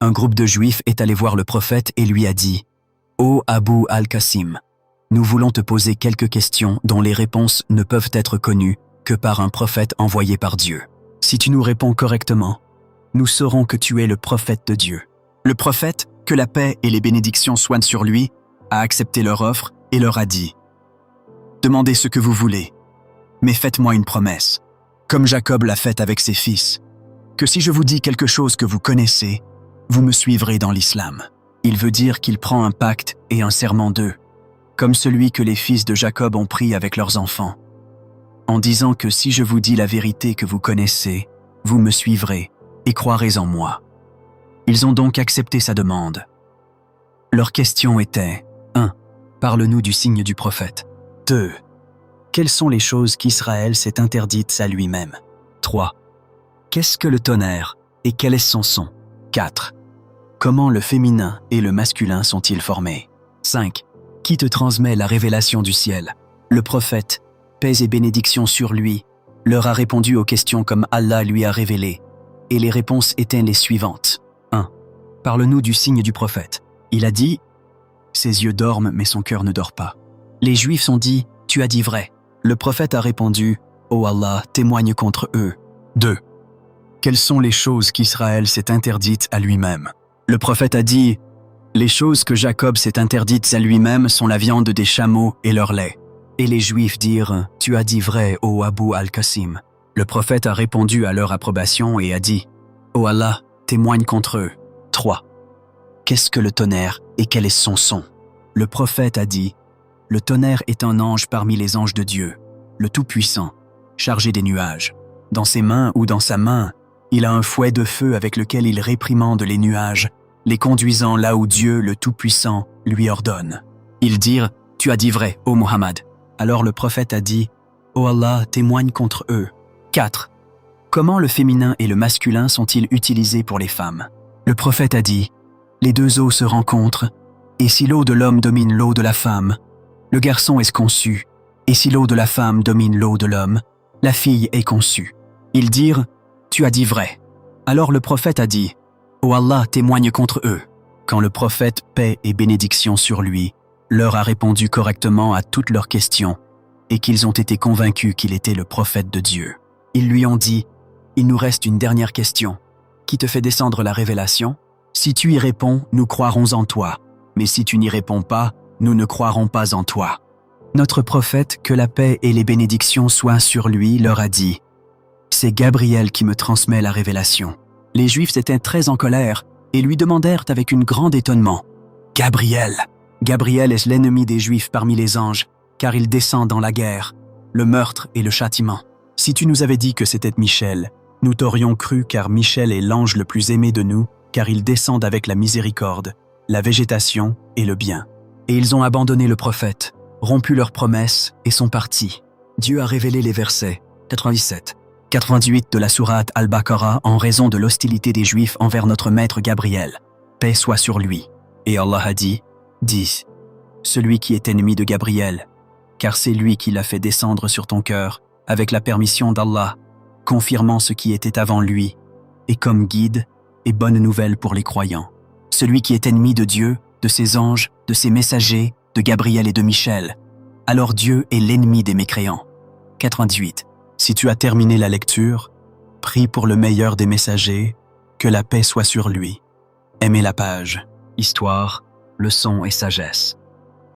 Un groupe de Juifs est allé voir le prophète et lui a dit « Ô Abu al-Qasim, nous voulons te poser quelques questions dont les réponses ne peuvent être connues que par un prophète envoyé par Dieu. Si tu nous réponds correctement, nous saurons que tu es le prophète de Dieu. » Le prophète, que la paix et les bénédictions soient sur lui, a accepté leur offre et leur a dit « Demandez ce que vous voulez, mais faites-moi une promesse, comme Jacob l'a faite avec ses fils, que si je vous dis quelque chose que vous connaissez, vous me suivrez dans l'islam. » Il veut dire qu'il prend un pacte et un serment d'eux, comme celui que les fils de Jacob ont pris avec leurs enfants, en disant que si je vous dis la vérité que vous connaissez, vous me suivrez et croirez en moi. Ils ont donc accepté sa demande. Leur question était 1. Parle-nous du signe du prophète. 2. Quelles sont les choses qu'Israël s'est interdites à lui-même? 3. Qu'est-ce que le tonnerre et quel est son son? 4. Comment le féminin et le masculin sont-ils formés? 5. Qui te transmet la révélation du ciel? Le prophète, paix et bénédiction sur lui, leur a répondu aux questions comme Allah lui a révélé, et les réponses étaient les suivantes. 1. Parle-nous du signe du prophète. Il a dit « Ses yeux dorment, mais son cœur ne dort pas. » Les Juifs ont dit « Tu as dit vrai. » Le prophète a répondu « Oh Allah, témoigne contre eux. » 2. Quelles sont les choses qu'Israël s'est interdites à lui-même? Le prophète a dit « Les choses que Jacob s'est interdites à lui-même sont la viande des chameaux et leur lait. » Et les Juifs dirent « Tu as dit vrai, ô Abu al-Qasim. » Le prophète a répondu à leur approbation et a dit « Oh Allah, témoigne contre eux. » 3. Qu'est-ce que le tonnerre et quel est son son? Le prophète a dit « Le tonnerre est un ange parmi les anges de Dieu, le Tout-Puissant, chargé des nuages. Dans ses mains ou dans sa main, il a un fouet de feu avec lequel il réprimande les nuages, les conduisant là où Dieu, le Tout-Puissant, lui ordonne. » Ils dirent « Tu as dit vrai, ô Muhammad. » Alors le prophète a dit « Oh Allah, témoigne contre eux. » 4. Comment le féminin et le masculin sont-ils utilisés pour les femmes? Le prophète a dit « Les deux eaux se rencontrent, et si l'eau de l'homme domine l'eau de la femme, le garçon est conçu, et si l'eau de la femme domine l'eau de l'homme, la fille est conçue. » Ils dirent « Tu as dit vrai. » Alors le prophète a dit « Oh Allah, témoigne contre eux. » Quand le prophète, paix et bénédiction sur lui, leur a répondu correctement à toutes leurs questions et qu'ils ont été convaincus qu'il était le prophète de Dieu. Ils lui ont dit « Il nous reste une dernière question. Qui te fait descendre la révélation? Si tu y réponds, nous croirons en toi. Mais si tu n'y réponds pas, nous ne croirons pas en toi. » Notre prophète, que la paix et les bénédictions soient sur lui, leur a dit « C'est Gabriel qui me transmet la révélation. » Les Juifs étaient très en colère et lui demandèrent avec un grand étonnement « Gabriel !» Gabriel est l'ennemi des Juifs parmi les anges, car il descend dans la guerre, le meurtre et le châtiment. Si tu nous avais dit que c'était Michel, nous t'aurions cru car Michel est l'ange le plus aimé de nous, car il descend avec la miséricorde, la végétation et le bien. Et ils ont abandonné le prophète, rompu leurs promesses et sont partis. Dieu a révélé les versets 97, 88 de la sourate Al-Baqarah en raison de l'hostilité des Juifs envers notre maître Gabriel. Paix soit sur lui. Et Allah a dit, dis, celui qui est ennemi de Gabriel, car c'est lui qui l'a fait descendre sur ton cœur, avec la permission d'Allah, confirmant ce qui était avant lui, et comme guide et bonne nouvelle pour les croyants. Celui qui est ennemi de Dieu, de ses anges, de ses messagers, de Gabriel et de Michel, alors Dieu est l'ennemi des mécréants. 98. Si tu as terminé la lecture, prie pour le meilleur des messagers, que la paix soit sur lui. Aimez la page, histoire, leçon et sagesse.